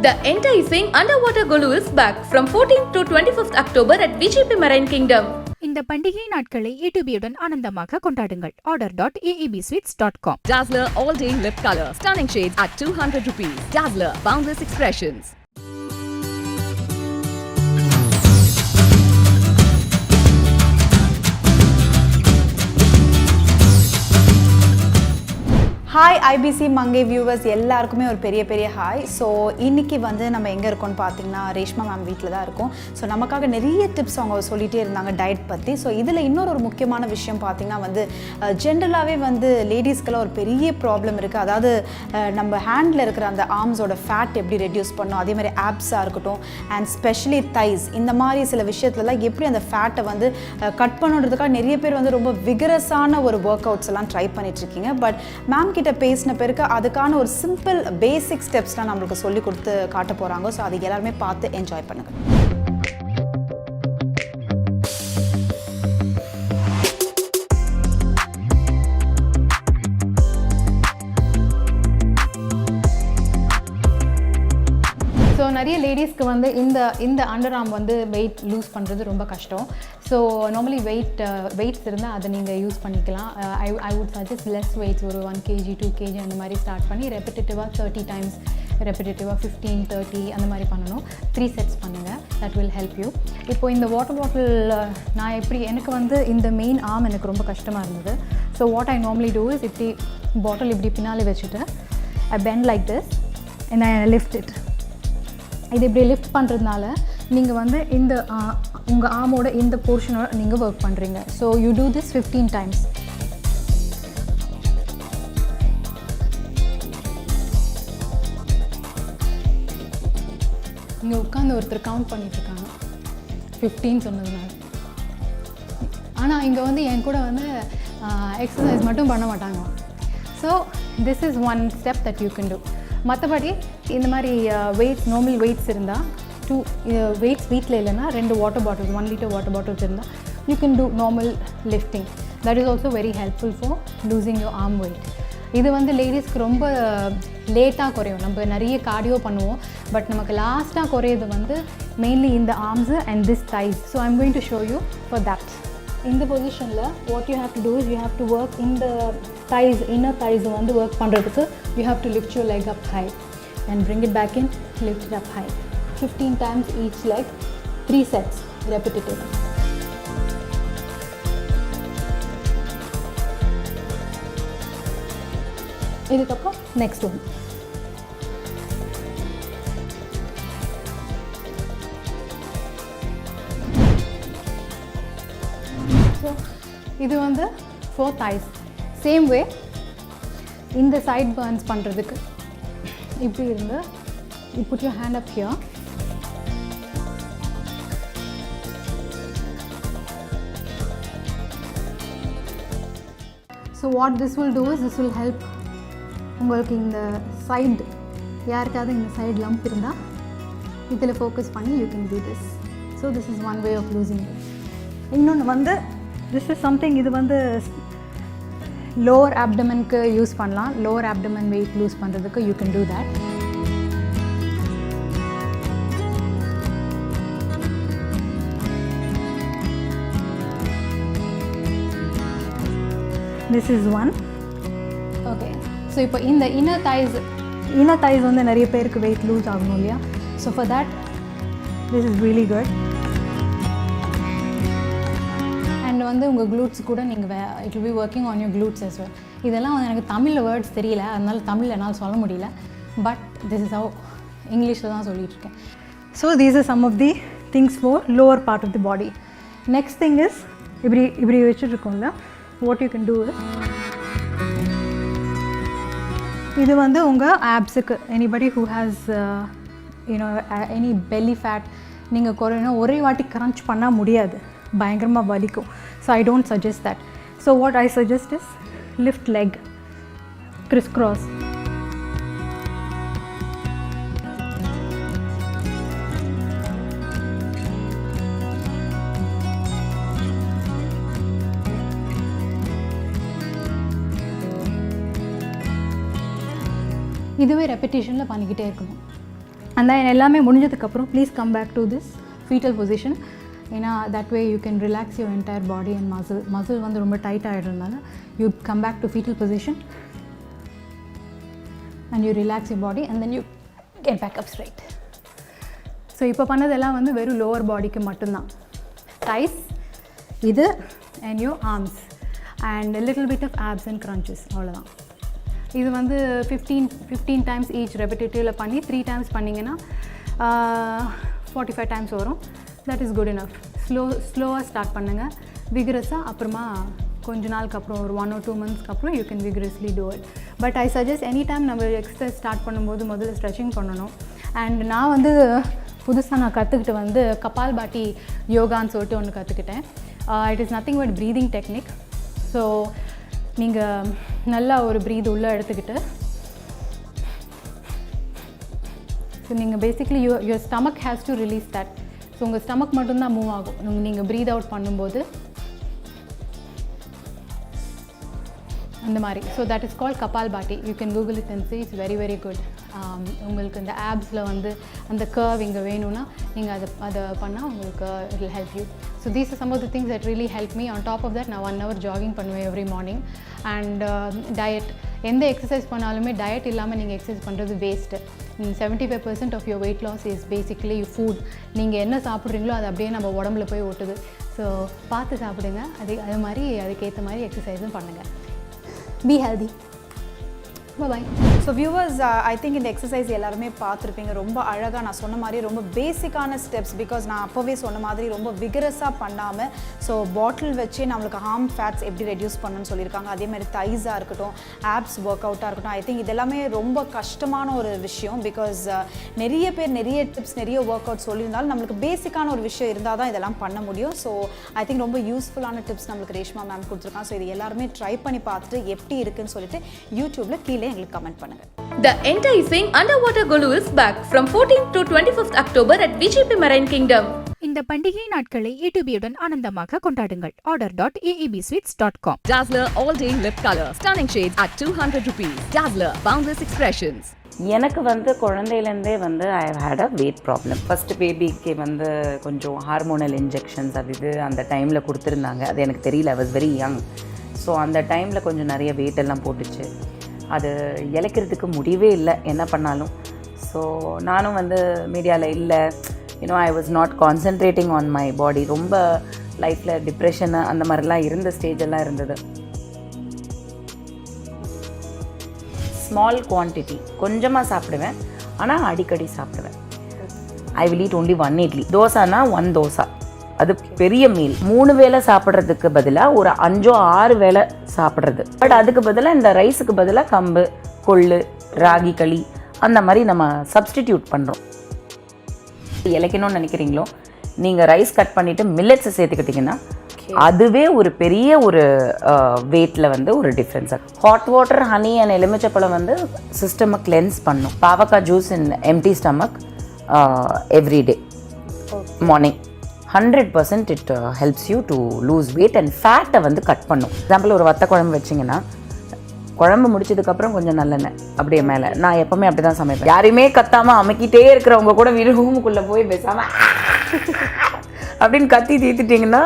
The enticing underwater golu is back from 14th to 25th October at VGP Marine Kingdom. இந்த பண்டிகை நாட்களை ஏடிபியுடன் ஆனந்தமாக கொண்டாடுங்கள். order.aebsweets.com. Dazller All Day Lip Color. Stunning shades at 200 rupees. Dazller Boundless Expressions. Hi IBC Mangai viewers எல்லாருக்குமே ஒரு பெரிய hi. So இன்றைக்கி வந்து நம்ம எங்கே இருக்கோம்னு பார்த்தீங்கன்னா ரேஷ்மா மேம் வீட்டில் தான் இருக்கோம். ஸோ நமக்காக நிறைய டிப்ஸ் அவங்க சொல்லிகிட்டே இருந்தாங்க டயட் பற்றி. ஸோ இதில் இன்னொரு முக்கியமான விஷயம் பார்த்திங்கன்னா வந்து ஜென்ரலாகவே வந்து லேடிஸ்க்கெல்லாம் ஒரு பெரிய ப்ராப்ளம் இருக்குது. அதாவது நம்ம ஹேண்டில் இருக்கிற அந்த ஆர்ம்ஸோட ஃபேட் எப்படி ரெடியூஸ் பண்ணணும், அதே மாதிரி ஆப்ஸாக இருக்கட்டும் அண்ட் ஸ்பெஷலி தைஸ், இந்த மாதிரி சில விஷயத்துலலாம் எப்படி அந்த ஃபேட்டை வந்து கட் பண்ணுறதுக்காக நிறைய பேர் வந்து ரொம்ப விகரஸான ஒரு ஒர்க் அவுட்ஸ் எல்லாம் ட்ரை பண்ணிட்டுருக்கீங்க. பட் மேம் கிட்ட பேசின பிறகு அதுக்கான ஒரு சிம்பிள் பேசிக் ஸ்டெப்ஸ்லாம் நம்மளுக்கு சொல்லி கொடுத்து காட்ட போகிறாங்க. ஸோ அது எல்லாருமே பார்த்து என்ஜாய் பண்ணுங்கள். ஸோ நிறைய லேடிஸ்க்கு வந்து இந்த அண்டர் ஆர்ம் வந்து வெயிட் லூஸ் பண்ணுறது ரொம்ப கஷ்டம். ஸோ நார்மலி வெயிட்ஸ் இருந்தால் அதை நீங்கள் யூஸ் பண்ணிக்கலாம். I would suggest less weights, ஒரு 1 kg 2 kg அந்த மாதிரி ஸ்டார்ட் பண்ணி ரெப்பிட்டேட்டிவாக 30 times, ரெப்பிட்டேட்டிவாக 15 30 அந்த மாதிரி பண்ணணும். 3 sets பண்ணுங்கள். That will help you. இப்போது இந்த வாட்டர் பாட்டில் நான் எனக்கு வந்து இந்த மெயின் ஆர்ம் எனக்கு ரொம்ப கஷ்டமாக இருந்தது. So what I normally do is இப்படி பாட்டில் இப்படி பின்னாலே வச்சுட்டு I bend like this and I lift it. இது இப்படி லிஃப்ட் பண்ணுறதுனால நீங்கள் வந்து இந்த உங்கள் ஆர்மோட இந்த போர்ஷனோட நீங்கள் ஒர்க் பண்ணுறீங்க. So you do this 15 times. இங்கே உட்காந்து ஒருத்தர் கவுண்ட் பண்ணிட்டுருக்காங்க 15 சொன்னதுனால. ஆனால் இங்கே வந்து என் கூட வந்து எக்ஸசைஸ் மட்டும் பண்ண மாட்டாங்க. So this is one step that you can two. மற்றபடி இந்த மாதிரி வெயிட்ஸ், நார்மல் வெயிட்ஸ் இருந்தால் 2 வெயிட்ஸ் வீட்டில் இல்லைன்னா 2 water bottles 1 liter water bottles இருந்தால் you can do normal lifting. That is also very helpful for losing your arm weight. இது வந்து லேடிஸ்க்கு ரொம்ப லேட்டாக குறையும். நம்ம நிறைய கார்டியோ பண்ணுவோம், பட் நமக்கு லாஸ்ட்டாக குறையிறது வந்து மெயின்லி இந்த arms and this thighs. So I'm going to show you for that. இந்த பொசிஷனில் what you have to do is you have to work இந்த thighs, inner thighs வந்து ஒர்க் பண்ணுறதுக்கு you have to lift your leg up high and bring it back in, lift it up high 15 times each leg, 3 sets repetitive. இதுக்கப்புறம் next one. So இது வந்து 4 thighs. Same way இந்த side Burns பண்ணுறதுக்கு இப்படி இருந்து you put your hand up here. So what this will do is this will help. உங்களுக்கு இந்த side யாருக்காவது இந்த சைடு லம்ப் இருந்தால் இதில் ஃபோக்கஸ் பண்ணி you can do this. So this is one way of losing it. இன்னொன்று வந்து this is something, இது வந்து லோவர் ஆப்டமனுக்கு யூஸ் பண்ணலாம். லோவர் ஆப்டமன் வெயிட் லூஸ் பண்ணுறதுக்கு you can do that. This is one. Okay, so இப்போ இந்த இன்னர் தைஸ் வந்து நிறைய பேருக்கு வெயிட் லூஸ் ஆகணும் இல்லையா? So for that this is really good. வந்து உங்கள் க்ளூட்ஸ் கூட நீங்கள் it will be working on your glutes as well. இதெல்லாம் வந்து எனக்கு தமிழில் வேர்ட்ஸ் தெரியல, அதனால தமிழில் என்னால் சொல்ல முடியல. பட் திஸ் இஸ் ஹவ் இங்கிலீஷில் தான் சொல்லிகிட்ருக்கேன். So these are some of the things for lower part of the body. Next thing is இப்படி வச்சுட்ருக்கோம்ல, what you can do is இது வந்து உங்கள் ஆப்ஸுக்கு anybody who has you know any belly fat நீங்கள் குறையணும். ஒரே வாட்டி க்ரன்ச் பண்ணால் முடியாது, பயங்கரமாக வலிக்கும். So I don't suggest that. So what I suggest is lift leg, criss cross. இதுவே ரெப்பிட்டேஷனில் பண்ணிக்கிட்டே இருக்கணும். and then எல்லாமே முடிஞ்சதுக்கப்புறம் please come back to this foetal position. ஏன்னா that way you can relax your entire body and muscle வந்து ரொம்ப tight ஆகிடுறதுனால you come back to foetal position and you relax your body and then you get back up straight. So இப்போ பண்ணதெல்லாம் வந்து வெறும் lower பாடிக்கு மட்டும்தான். தைஸ் இது and your arms and a little bit of abs and crunches, அவ்வளோதான். இது வந்து 15 times each repetitively பண்ணி 3 times பண்ணிங்கன்னா 45 times வரும். that is good enough. ஸ்லோவாக ஸ்டார்ட் பண்ணுங்கள், விகரஸாக. அப்புறமா கொஞ்ச நாளுக்கு அப்புறம் ஒரு 1 or 2 monthsக்கு அப்புறம் you can vigorously do it. But I suggest any time நம்ம எக்ஸசைஸ் ஸ்டார்ட் பண்ணும்போது முதல்ல ஸ்ட்ரெச்சிங் பண்ணணும். அண்ட் நான் வந்து புதுசாக நான் கற்றுக்கிட்டு வந்து கபால்பாட்டி யோகான்னு சொல்லிட்டு ஒன்று கற்றுக்கிட்டேன். It is nothing but breathing technique. So நீங்கள் நல்லா ஒரு ப்ரீத் உள்ளே எடுத்துக்கிட்டு, ஸோ நீங்கள் basically your stomach has to release that. So உங்கள் ஸ்டமக் மட்டும்தான் மூவ் ஆகும் நீங்கள் ப்ரீத் அவுட் பண்ணும்போது அந்த மாதிரி. So that is called kapalbhati. You can Google it and see it's very very good. உங்களுக்கு இந்த ஆப்ஸில் வந்து அந்த கர்வ் இங்கே வேணும்னா நீங்கள் அதை பண்ணால் உங்களுக்கு it will help you. So these are some of the things that really help me. On top of that நான் 1 hour ஜாகிங் பண்ணுவேன் எவ்ரி மார்னிங். அண்ட் டயட், எந்த எக்ஸசைஸ் பண்ணாலுமே டயட் இல்லாமல் நீங்கள் எக்ஸசைஸ் பண்ணுறது waste. 75% of your weight loss is basically food. நீங்கள் என்ன சாப்பிட்றீங்களோ அது அப்படியே நம்ம உடம்புல போய் ஒட்டுது. ஸோ பார்த்து சாப்பிடுங்க. அது மாதிரி அதுக்கேற்ற மாதிரி எக்ஸசைஸும் பண்ணுங்கள். Be healthy. Bye-bye. So viewers, I think இந்த எக்ஸசைஸ் எல்லாருமே பார்த்துருப்பீங்க. ரொம்ப அழகாக நான் சொன்ன மாதிரி ரொம்ப பேசிக்கான ஸ்டெப்ஸ். பிகாஸ் நான் அப்போவே சொன்ன மாதிரி ரொம்ப விகரஸாக பண்ணாமல் ஸோ பாட்டில் வச்சு நம்மளுக்கு ஹார்ம் ஃபேட்ஸ் எப்படி ரெடியூஸ் பண்ணணும்னு சொல்லியிருக்காங்க. அதே மாதிரி தைஸாக இருக்கட்டும், ஆப்ஸ் ஒர்க் அவுட்டாக இருக்கட்டும். ஐ திங்க் இதெல்லாமே ரொம்ப கஷ்டமான ஒரு விஷயம். பிகாஸ் நிறைய பேர் நிறைய டிப்ஸ் நிறைய ஒர்க் அவுட் சொல்லியிருந்தாலும் நம்மளுக்கு பேசிக்கான ஒரு விஷயம் இருந்தால் தான் இதெல்லாம் பண்ண முடியும். ஸோ ஐ திங்க் ரொம்ப யூஸ்ஃபுல்லான டிப்ஸ் நம்மளுக்கு ரேஷ்மா மேம் கொடுத்துருக்காங்க. ஸோ இது எல்லாருமே ட்ரை பண்ணி பார்த்துட்டு எப்படி இருக்குன்னு சொல்லிட்டு யூடியூப்பில் கீழே எங்களுக்கு கமெண்ட் பண்ணுங்கள். The enticing underwater golu is back from 14th to 25th October at VGP Marine Kingdom. இந்த பண்டிகை நாட்களை ஏடிபியுடன் ஆனந்தமாக கொண்டாடுங்கள். order.aebsweets.com. Dazller all day lip color. Stunning shades at 200 rupees. Dazller boundless expressions. எனக்கு வந்து குழந்தையிலேருந்தே வந்து I had a weight problem. First பேபிக்கு வந்து கொஞ்சம் ஹார்மோனல் இன்ஜெக்ஷன்ஸ் அது இது அந்த டைமில் கொடுத்துருந்தாங்க. அது எனக்கு தெரியல, I was very young. So அந்த டைமில் கொஞ்சம் நிறைய வெயிட் எல்லாம் போட்டுச்சு. அது இழைக்கிறதுக்கு முடியவே இல்லை என்ன பண்ணாலும். ஸோ நானும் வந்து மீடியாவில் இல்லை, I was not concentrating on my body. ரொம்ப லைஃப்பில் டிப்ரெஷனு அந்த மாதிரிலாம் இருந்த ஸ்டேஜெல்லாம் இருந்தது. ஸ்மால் குவான்டிட்டி கொஞ்சமாக சாப்பிடுவேன், ஆனால் அடிக்கடி சாப்பிடுவேன். I will eat only 1 idli. தோசானா 1 தோசை, அது பெரிய மீல். 3 வேளை சாப்பிட்றதுக்கு பதிலாக ஒரு 5 or 6 வேளை சாப்பிட்றது. பட் அதுக்கு பதிலாக இந்த ரைஸுக்கு பதிலாக கம்பு, கொள்ளு, ராகி களி அந்த மாதிரி நம்ம சப்ஸ்டிடியூட் பண்ணுறோம். இலைக்கணும்னு நினைக்கிறீங்களோ நீங்கள் ரைஸ் கட் பண்ணிவிட்டு மில்லட்ஸை சேர்த்துக்கிட்டிங்கன்னா அதுவே ஒரு பெரிய ஒரு வெயிட்டில் வந்து ஒரு difference. Hot water, honey and எலுமிச்சப்பழம் வந்து சிஸ்டமை கிளென்ஸ் பண்ணும். பாவக்காய் juice in empty stomach every day morning 100% it helps you to lose weight and ஃபேட்டை வந்து கட் பண்ணும். எக்ஸாம்பிள் ஒரு வத்த குழம்பு வச்சிங்கன்னா குழம்பு முடிச்சதுக்கப்புறம் கொஞ்சம் நல்லெண்ணெய் அப்படியே மேலே. நான் எப்போவுமே அப்படி தான் சமைப்பேன். யாரையுமே கத்தாமல் அமைக்கிட்டே இருக்கிறவங்க கூட ரூமுக்குள்ளே போய் பேசாமல் அப்படின்னு கத்தி தீர்த்துட்டிங்கன்னா